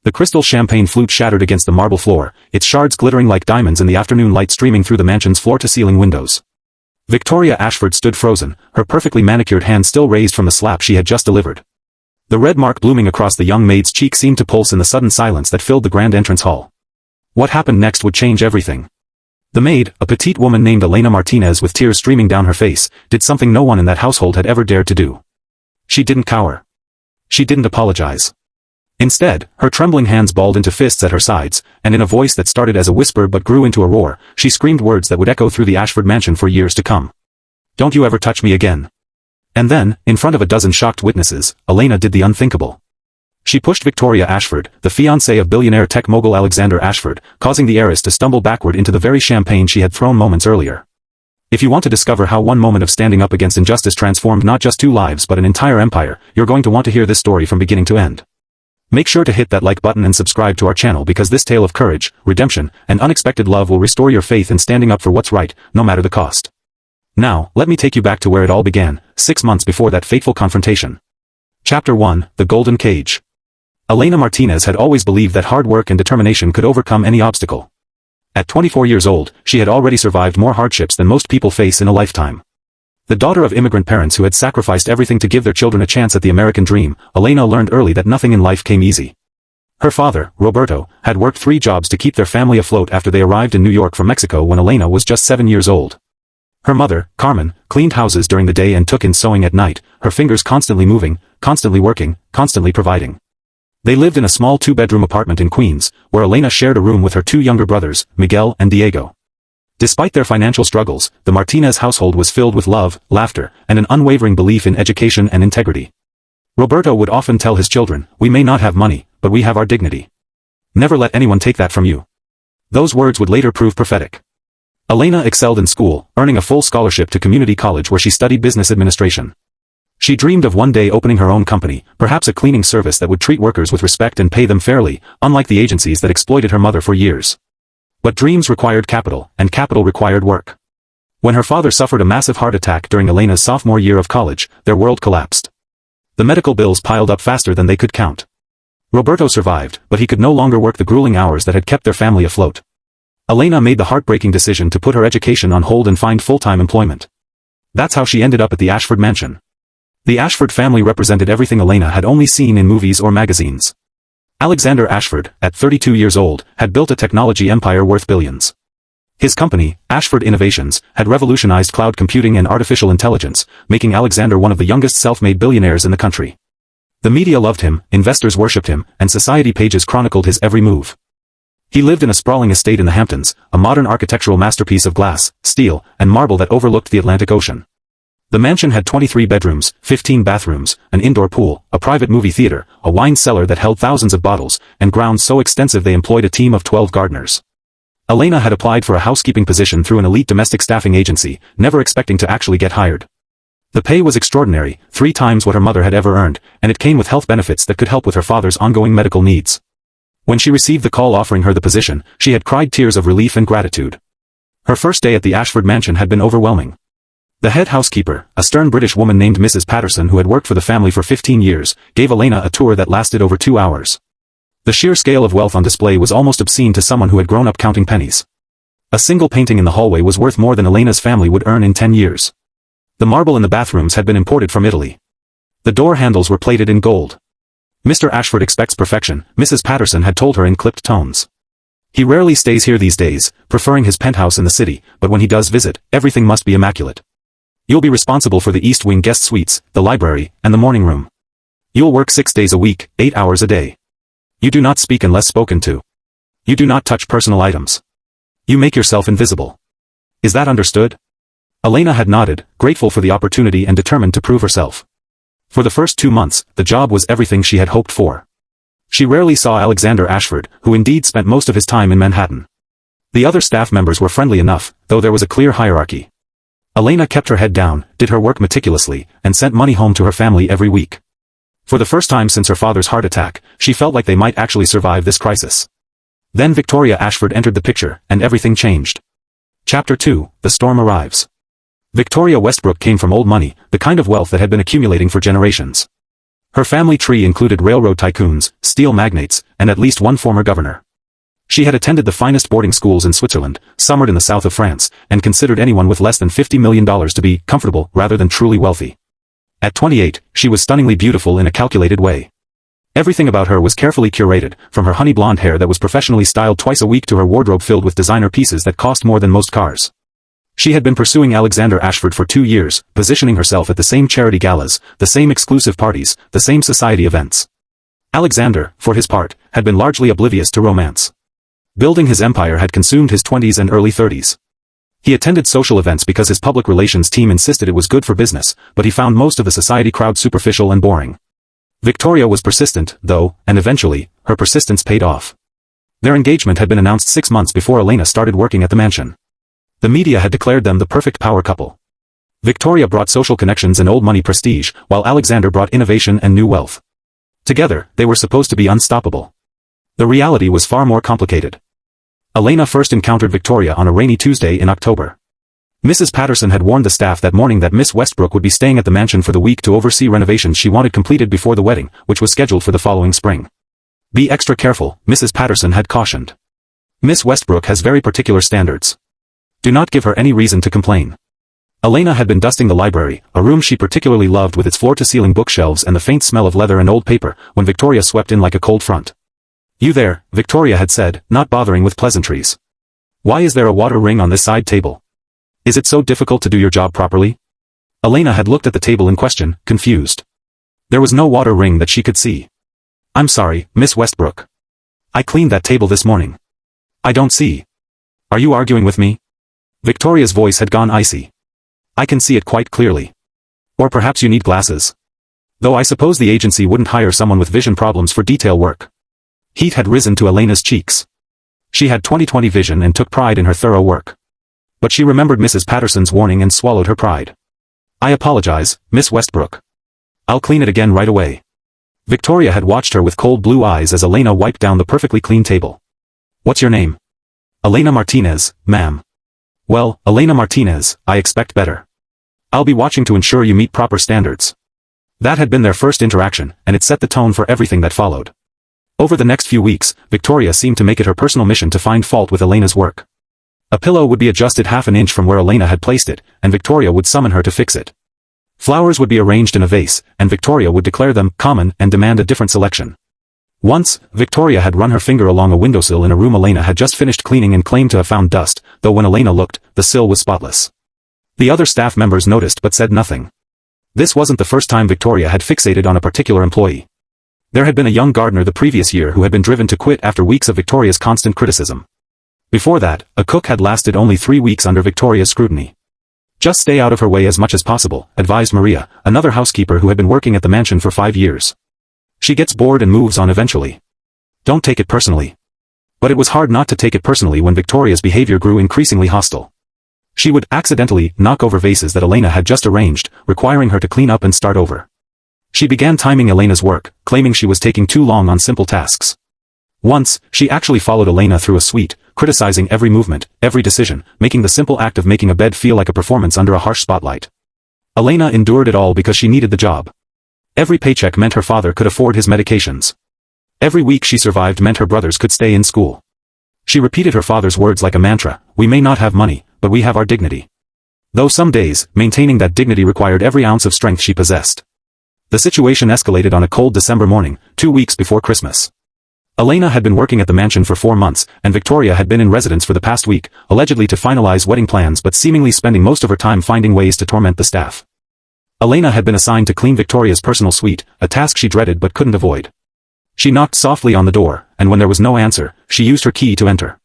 The crystal champagne flute shattered against the marble floor, its shards glittering like diamonds in the afternoon light streaming through the mansion's floor-to-ceiling windows. Victoria Ashford stood frozen, her perfectly manicured hand still raised from the slap she had just delivered. The red mark blooming across the young maid's cheek seemed to pulse in the sudden silence that filled the grand entrance hall. What happened next would change everything. The maid, a petite woman named Elena Martinez with tears streaming down her face, did something no one in that household had ever dared to do. She didn't cower. She didn't apologize. Instead, her trembling hands balled into fists at her sides, and in a voice that started as a whisper but grew into a roar, she screamed words that would echo through the Ashford mansion for years to come. "Don't you ever touch me again." And then, in front of a dozen shocked witnesses, Elena did the unthinkable. She pushed Victoria Ashford, the fiancée of billionaire tech mogul Alexander Ashford, causing the heiress to stumble backward into the very champagne she had thrown moments earlier. If you want to discover how one moment of standing up against injustice transformed not just 2 lives but an entire empire, you're going to want to hear this story from beginning to end. Make sure to hit that like button and subscribe to our channel because this tale of courage, redemption, and unexpected love will restore your faith in standing up for what's right, no matter the cost. Now, let me take you back to where it all began, 6 months before that fateful confrontation. Chapter 1, The Golden Cage. Elena Martinez had always believed that hard work and determination could overcome any obstacle. At 24 years old, she had already survived more hardships than most people face in a lifetime. The daughter of immigrant parents who had sacrificed everything to give their children a chance at the American dream, Elena learned early that nothing in life came easy. Her father, Roberto, had worked 3 jobs to keep their family afloat after they arrived in New York from Mexico when Elena was just 7 years old. Her mother, Carmen, cleaned houses during the day and took in sewing at night, her fingers constantly moving, constantly working, constantly providing. They lived in a small 2-bedroom apartment in Queens, where Elena shared a room with her 2 younger brothers, Miguel and Diego. Despite their financial struggles, the Martinez household was filled with love, laughter, and an unwavering belief in education and integrity. Roberto would often tell his children, "We may not have money, but we have our dignity. Never let anyone take that from you." Those words would later prove prophetic. Elena excelled in school, earning a full scholarship to community college where she studied business administration. She dreamed of one day opening her own company, perhaps a cleaning service that would treat workers with respect and pay them fairly, unlike the agencies that exploited her mother for years. But dreams required capital, and capital required work. When her father suffered a massive heart attack during Elena's sophomore year of college, their world collapsed. The medical bills piled up faster than they could count. Roberto survived, but he could no longer work the grueling hours that had kept their family afloat. Elena made the heartbreaking decision to put her education on hold and find full-time employment. That's how she ended up at the Ashford mansion. The Ashford family represented everything Elena had only seen in movies or magazines. Alexander Ashford, at 32 years old, had built a technology empire worth billions. His company, Ashford Innovations, had revolutionized cloud computing and artificial intelligence, making Alexander one of the youngest self-made billionaires in the country. The media loved him, investors worshipped him, and society pages chronicled his every move. He lived in a sprawling estate in the Hamptons, a modern architectural masterpiece of glass, steel, and marble that overlooked the Atlantic Ocean. The mansion had 23 bedrooms, 15 bathrooms, an indoor pool, a private movie theater, a wine cellar that held thousands of bottles, and grounds so extensive they employed a team of 12 gardeners. Elena had applied for a housekeeping position through an elite domestic staffing agency, never expecting to actually get hired. The pay was extraordinary, 3 times what her mother had ever earned, and it came with health benefits that could help with her father's ongoing medical needs. When she received the call offering her the position, she had cried tears of relief and gratitude. Her first day at the Ashford mansion had been overwhelming. The head housekeeper, a stern British woman named Mrs. Patterson who had worked for the family for 15 years, gave Elena a tour that lasted over 2 hours. The sheer scale of wealth on display was almost obscene to someone who had grown up counting pennies. A single painting in the hallway was worth more than Elena's family would earn in 10 years. The marble in the bathrooms had been imported from Italy. The door handles were plated in gold. "Mr. Ashford expects perfection," Mrs. Patterson had told her in clipped tones. "He rarely stays here these days, preferring his penthouse in the city, but when he does visit, everything must be immaculate. You'll be responsible for the East Wing guest suites, the library, and the morning room. You'll work 6 days a week, 8 hours a day. You do not speak unless spoken to. You do not touch personal items. You make yourself invisible. Is that understood?" Elena had nodded, grateful for the opportunity and determined to prove herself. For the first 2 months, the job was everything she had hoped for. She rarely saw Alexander Ashford, who indeed spent most of his time in Manhattan. The other staff members were friendly enough, though there was a clear hierarchy. Elena kept her head down, did her work meticulously, and sent money home to her family every week. For the first time since her father's heart attack, she felt like they might actually survive this crisis. Then Victoria Ashford entered the picture, and everything changed. Chapter 2, The Storm Arrives. Victoria Westbrook came from old money, the kind of wealth that had been accumulating for generations. Her family tree included railroad tycoons, steel magnates, and at least one former governor. She had attended the finest boarding schools in Switzerland, summered in the south of France, and considered anyone with less than $50 million to be comfortable rather than truly wealthy. At 28, she was stunningly beautiful in a calculated way. Everything about her was carefully curated, from her honey blonde hair that was professionally styled twice a week to her wardrobe filled with designer pieces that cost more than most cars. She had been pursuing Alexander Ashford for 2 years, positioning herself at the same charity galas, the same exclusive parties, the same society events. Alexander, for his part, had been largely oblivious to romance. Building his empire had consumed his 20s and early 30s. He attended social events because his public relations team insisted it was good for business, but he found most of the society crowd superficial and boring. Victoria was persistent, though, and eventually, her persistence paid off. Their engagement had been announced 6 months before Elena started working at the mansion. The media had declared them the perfect power couple. Victoria brought social connections and old money prestige, while Alexander brought innovation and new wealth. Together, they were supposed to be unstoppable. The reality was far more complicated. Elena first encountered Victoria on a rainy Tuesday in October. Mrs. Patterson had warned the staff that morning that Miss Westbrook would be staying at the mansion for the week to oversee renovations she wanted completed before the wedding, which was scheduled for the following spring. Be extra careful, Mrs. Patterson had cautioned. Miss Westbrook has very particular standards. Do not give her any reason to complain. Elena had been dusting the library, a room she particularly loved with its floor-to-ceiling bookshelves and the faint smell of leather and old paper, when Victoria swept in like a cold front. You there, Victoria had said, not bothering with pleasantries. Why is there a water ring on this side table? Is it so difficult to do your job properly? Elena had looked at the table in question, confused. There was no water ring that she could see. I'm sorry, Miss Westbrook. I cleaned that table this morning. I don't see. Are you arguing with me? Victoria's voice had gone icy. I can see it quite clearly. Or perhaps you need glasses. Though I suppose the agency wouldn't hire someone with vision problems for detail work. Heat had risen to Elena's cheeks. She had 20/20 vision and took pride in her thorough work. But she remembered Mrs. Patterson's warning and swallowed her pride. I apologize, Miss Westbrook. I'll clean it again right away. Victoria had watched her with cold blue eyes as Elena wiped down the perfectly clean table. What's your name? Elena Martinez, ma'am. Well, Elena Martinez, I expect better. I'll be watching to ensure you meet proper standards. That had been their first interaction, and it set the tone for everything that followed. Over the next few weeks, Victoria seemed to make it her personal mission to find fault with Elena's work. A pillow would be adjusted half an inch from where Elena had placed it, and Victoria would summon her to fix it. Flowers would be arranged in a vase, and Victoria would declare them common and demand a different selection. Once, Victoria had run her finger along a windowsill in a room Elena had just finished cleaning and claimed to have found dust, though when Elena looked, the sill was spotless. The other staff members noticed but said nothing. This wasn't the first time Victoria had fixated on a particular employee. There had been a young gardener the previous year who had been driven to quit after weeks of Victoria's constant criticism. Before that, a cook had lasted only 3 weeks under Victoria's scrutiny. Just stay out of her way as much as possible, advised Maria, another housekeeper who had been working at the mansion for 5 years. She gets bored and moves on eventually. Don't take it personally. But it was hard not to take it personally when Victoria's behavior grew increasingly hostile. She would accidentally knock over vases that Elena had just arranged, requiring her to clean up and start over. She began timing Elena's work, claiming she was taking too long on simple tasks. Once, she actually followed Elena through a suite, criticizing every movement, every decision, making the simple act of making a bed feel like a performance under a harsh spotlight. Elena endured it all because she needed the job. Every paycheck meant her father could afford his medications. Every week she survived meant her brothers could stay in school. She repeated her father's words like a mantra, we may not have money, but we have our dignity. Though some days, maintaining that dignity required every ounce of strength she possessed. The situation escalated on a cold December morning, 2 weeks before Christmas. Elena had been working at the mansion for 4 months, and Victoria had been in residence for the past week, allegedly to finalize wedding plans but seemingly spending most of her time finding ways to torment the staff. Elena had been assigned to clean Victoria's personal suite, a task she dreaded but couldn't avoid. She knocked softly on the door, and when there was no answer, she used her key to enter.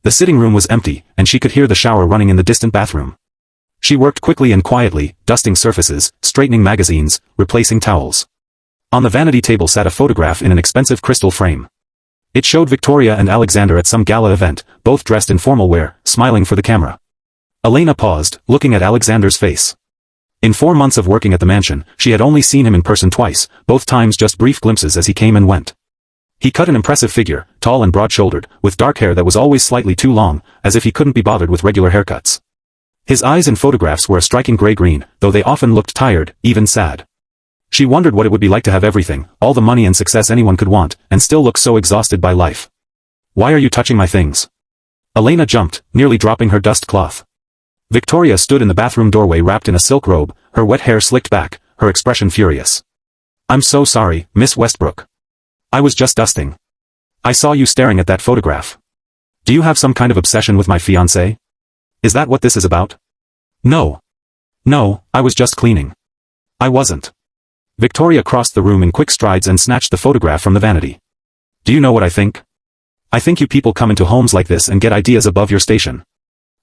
The sitting room was empty, and she could hear the shower running in the distant bathroom. She worked quickly and quietly, dusting surfaces, straightening magazines, replacing towels. On the vanity table sat a photograph in an expensive crystal frame. It showed Victoria and Alexander at some gala event, both dressed in formal wear, smiling for the camera. Elena paused, looking at Alexander's face. In 4 months of working at the mansion, she had only seen him in person twice, both times just brief glimpses as he came and went. He cut an impressive figure, tall and broad-shouldered, with dark hair that was always slightly too long, as if he couldn't be bothered with regular haircuts. His eyes in photographs were a striking gray-green, though they often looked tired, even sad. She wondered what it would be like to have everything, all the money and success anyone could want, and still look so exhausted by life. Why are you touching my things? Elena jumped, nearly dropping her dust cloth. Victoria stood in the bathroom doorway wrapped in a silk robe, her wet hair slicked back, her expression furious. I'm so sorry, Miss Westbrook. I was just dusting. I saw you staring at that photograph. Do you have some kind of obsession with my fiancé? Is that what this is about? No. No, I was just cleaning. I wasn't. Victoria crossed the room in quick strides and snatched the photograph from the vanity. Do you know what I think? I think you people come into homes like this and get ideas above your station.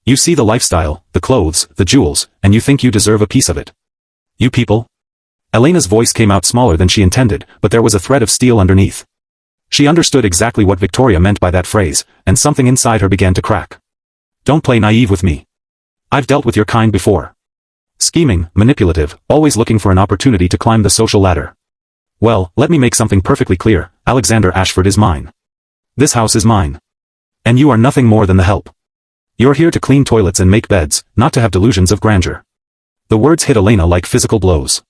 You see the lifestyle, the clothes, the jewels, and you think you deserve a piece of it. You people? Elena's voice came out smaller than she intended, but there was a thread of steel underneath. She understood exactly what Victoria meant by that phrase, and something inside her began to crack. Don't play naive with me. I've dealt with your kind before. Scheming, manipulative, always looking for an opportunity to climb the social ladder. Well, let me make something perfectly clear, Alexander Ashford is mine. This house is mine. And you are nothing more than the help. You're here to clean toilets and make beds, not to have delusions of grandeur. The words hit Elena like physical blows.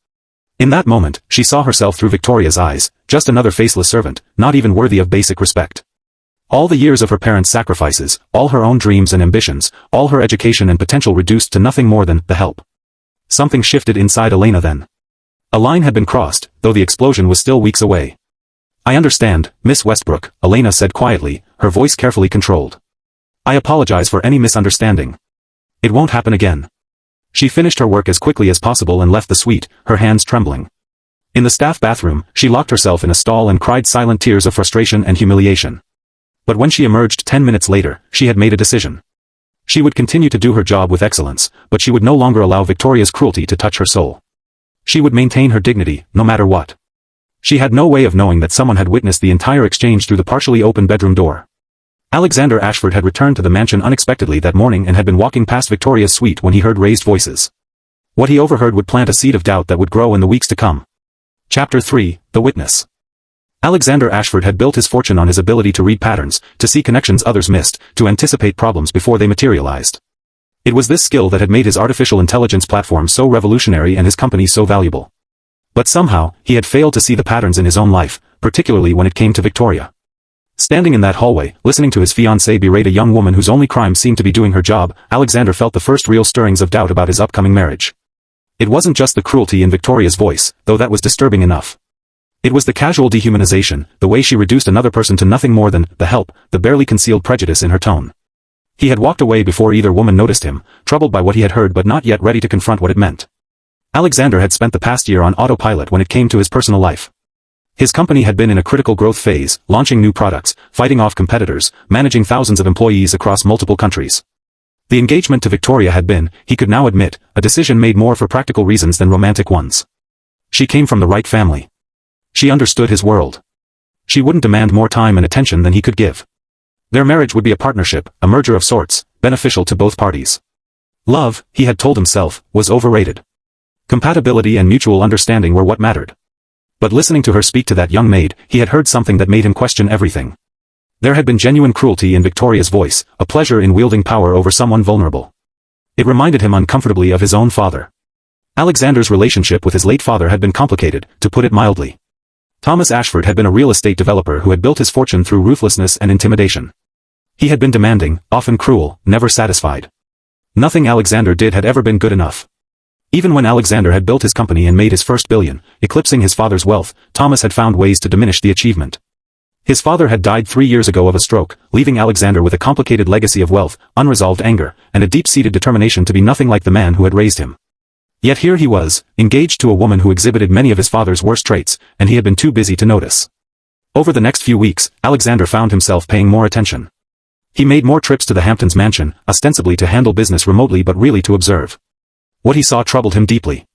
In that moment, she saw herself through Victoria's eyes, just another faceless servant, not even worthy of basic respect. All the years of her parents' sacrifices, all her own dreams and ambitions, all her education and potential reduced to nothing more than the help. Something shifted inside Elena then. A line had been crossed, though the explosion was still weeks away. I understand, Miss Westbrook, Elena said quietly, her voice carefully controlled. I apologize for any misunderstanding. It won't happen again. She finished her work as quickly as possible and left the suite, her hands trembling. In the staff bathroom, she locked herself in a stall and cried silent tears of frustration and humiliation. But when she emerged 10 minutes later, she had made a decision. She would continue to do her job with excellence, but she would no longer allow Victoria's cruelty to touch her soul. She would maintain her dignity, no matter what. She had no way of knowing that someone had witnessed the entire exchange through the partially open bedroom door. Alexander Ashford had returned to the mansion unexpectedly that morning and had been walking past Victoria's suite when he heard raised voices. What he overheard would plant a seed of doubt that would grow in the weeks to come. Chapter 3, The Witness. Alexander Ashford had built his fortune on his ability to read patterns, to see connections others missed, to anticipate problems before they materialized. It was this skill that had made his artificial intelligence platform so revolutionary and his company so valuable. But somehow, he had failed to see the patterns in his own life, particularly when it came to Victoria. Standing in that hallway, listening to his fiancée berate a young woman whose only crime seemed to be doing her job, Alexander felt the first real stirrings of doubt about his upcoming marriage. It wasn't just the cruelty in Victoria's voice, though that was disturbing enough. It was the casual dehumanization, the way she reduced another person to nothing more than the help, the barely concealed prejudice in her tone. He had walked away before either woman noticed him, troubled by what he had heard but not yet ready to confront what it meant. Alexander had spent the past year on autopilot when it came to his personal life. His company had been in a critical growth phase, launching new products, fighting off competitors, managing thousands of employees across multiple countries. The engagement to Victoria had been, he could now admit, a decision made more for practical reasons than romantic ones. She came from the right family. She understood his world. She wouldn't demand more time and attention than he could give. Their marriage would be a partnership, a merger of sorts, beneficial to both parties. Love, he had told himself, was overrated. Compatibility and mutual understanding were what mattered. But listening to her speak to that young maid, he had heard something that made him question everything. There had been genuine cruelty in Victoria's voice, a pleasure in wielding power over someone vulnerable. It reminded him uncomfortably of his own father. Alexander's relationship with his late father had been complicated, to put it mildly. Thomas Ashford had been a real estate developer who had built his fortune through ruthlessness and intimidation. He had been demanding, often cruel, never satisfied. Nothing Alexander did had ever been good enough. Even when Alexander had built his company and made his first billion, eclipsing his father's wealth, Thomas had found ways to diminish the achievement. His father had died 3 years ago of a stroke, leaving Alexander with a complicated legacy of wealth, unresolved anger, and a deep-seated determination to be nothing like the man who had raised him. Yet here he was, engaged to a woman who exhibited many of his father's worst traits, and he had been too busy to notice. Over the next few weeks, Alexander found himself paying more attention. He made more trips to the Hamptons mansion, ostensibly to handle business remotely but really to observe. What he saw troubled him deeply.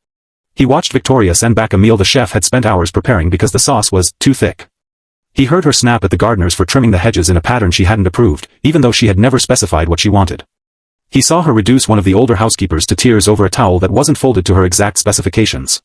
He watched Victoria send back a meal the chef had spent hours preparing because the sauce was too thick. He heard her snap at the gardeners for trimming the hedges in a pattern she hadn't approved, even though she had never specified what she wanted. He saw her reduce one of the older housekeepers to tears over a towel that wasn't folded to her exact specifications.